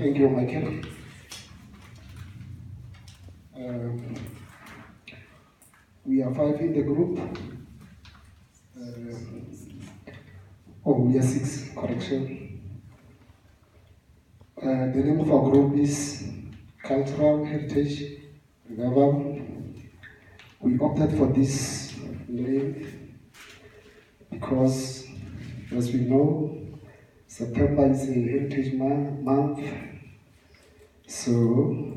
Thank you, Michael. We are 5 in the group. We are 6, correction. The name of our group is Cultural Heritage Revival. We opted for this name because, as we know, September is a Heritage Month. So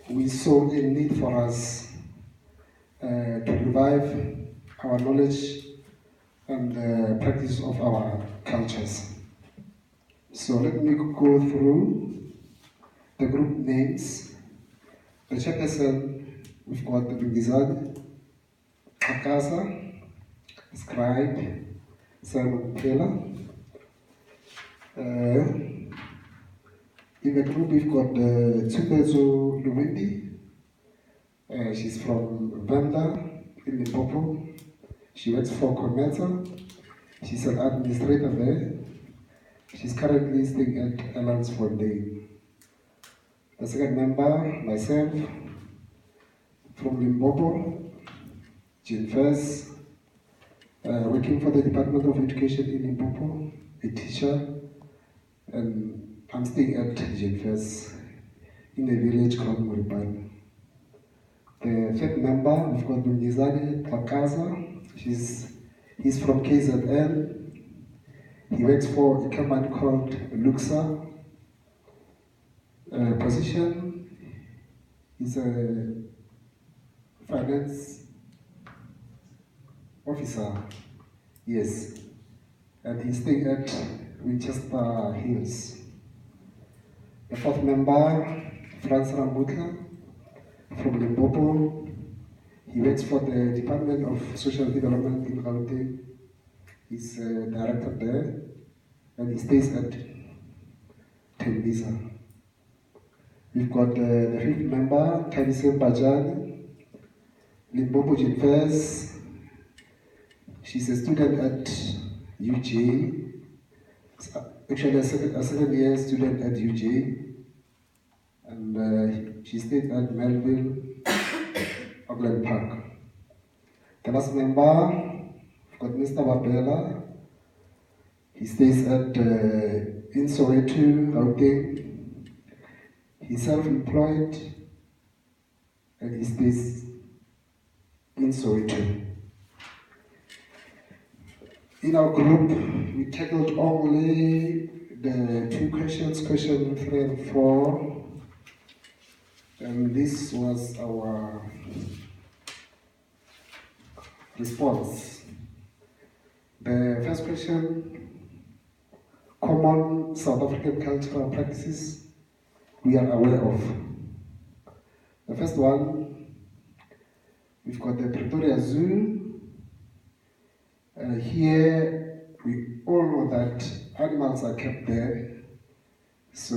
we saw a need for us to revive our knowledge and the practice of our cultures. So let me go through the group names. The chairperson, we've got the Bingizani, Akasa, Scribe, Simon Taylor. In the group, we've got Tsubezo Luwindi. She's from Vanda in Limpopo. She works for Cometa. She's an administrator there. She's currently staying at Alliance Fontaine. The second member, myself, from Limpopo, Jean Fez, working for the Department of Education in Limpopo, a teacher, and I'm staying at Jean Fez in a village called Muripan. The third member, we've got Bungizani Twakaza. He's from KZN. He works for a company called Luxa. Position is a finance officer, yes, and he's staying at Winchester Hills. The fourth member, Franz Rambutla, from Limpopo. He works for the Department of Social Development in Gauteng. He's a director there, and he stays at Tembisa. We've got the fifth member, Tabise Bajani, Limpopo University. She's a student at UJ, actually a second-year student at UJ, and she stayed at Melville, Auckland Park. The last member, we've got Mr. Babela. He stays at in Soweto, Gauteng. He's self-employed and he stays in Soweto. In our group, we tackled only the 2 questions, question 3 and 4, and this was our response. The first question, common South African cultural practices we are aware of. The first one, we've got the Pretoria Zoo. Here, we all know that animals are kept there. So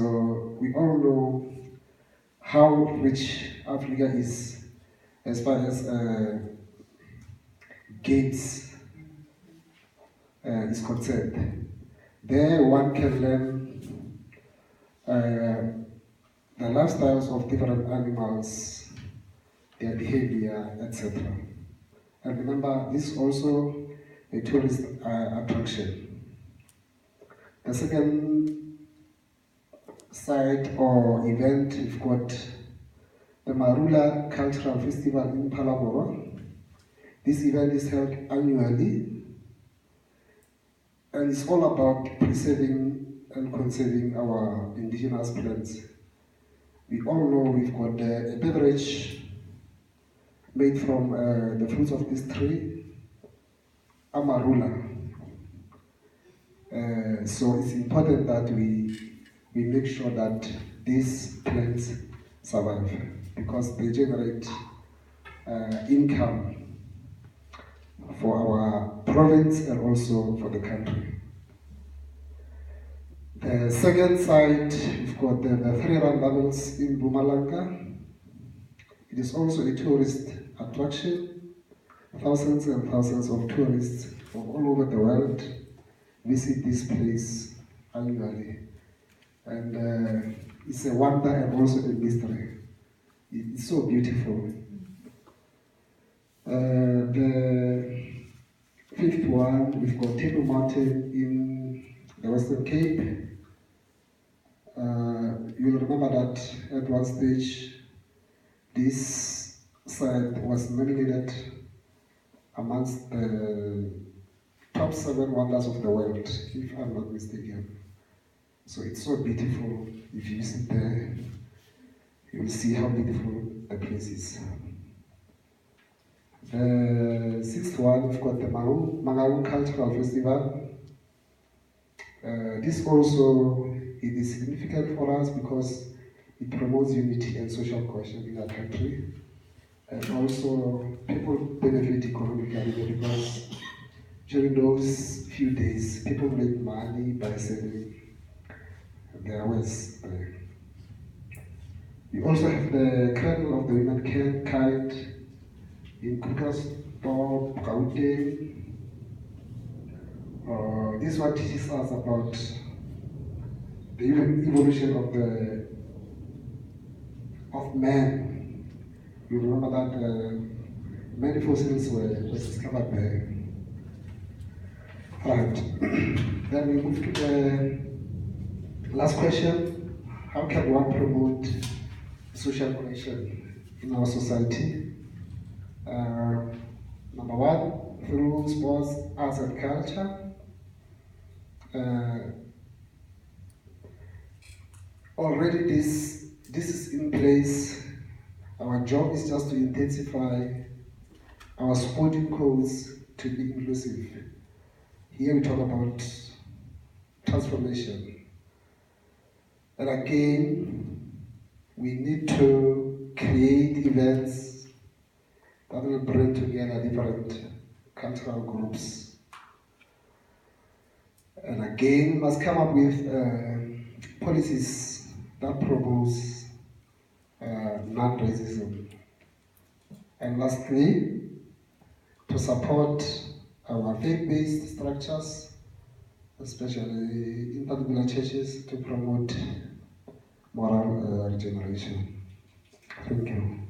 we all know how rich Africa is as far as games is concerned. There one can learn the lifestyles of different animals, their behavior, etc. And remember, this is also a tourist attraction. The second site or event, we've got the Marula Cultural Festival in Phalaborwa. This event is held annually, and it's all about preserving and conserving our indigenous plants. We all know we've got a beverage made from the fruits of this tree, Amarula. So it's important that we make sure that these plants survive because they generate income for our province and also for the country. The second site, we've got the 3 rand levels in Mpumalanga. It is also a tourist attraction. Thousands and thousands of tourists from all over the world visit this place annually. And it's a wonder and also a mystery. It's so beautiful. The fifth one, we've got Table Mountain in the Western Cape. You'll remember that at one stage, this site was nominated amongst the top 7 wonders of the world, if I'm not mistaken. So it's so beautiful. If you visit there, you will see how beautiful the place is. The sixth one, we've got the Mangaung Cultural Festival. This also it is significant for us because it promotes unity and social cohesion in our country. And also people benefit economically because during those few days, people make money by selling their wares there. We also have the Cradle of the Womankind in Krugersdorp, Gauteng. This one teaches us about the evolution of man. You remember that many fossils were discovered there. Right. Then we move to the last question. How can one promote social cohesion in our society? Number one, through sports, arts and culture. Already this is in place. Our job is just to intensify our sporting codes to be inclusive. Here we talk about transformation. And again, we need to create events that will bring together different cultural groups. And again, we must come up with policies that promotes non-racism. And lastly, to support our faith-based structures, especially in particular churches, to promote moral regeneration. Thank you.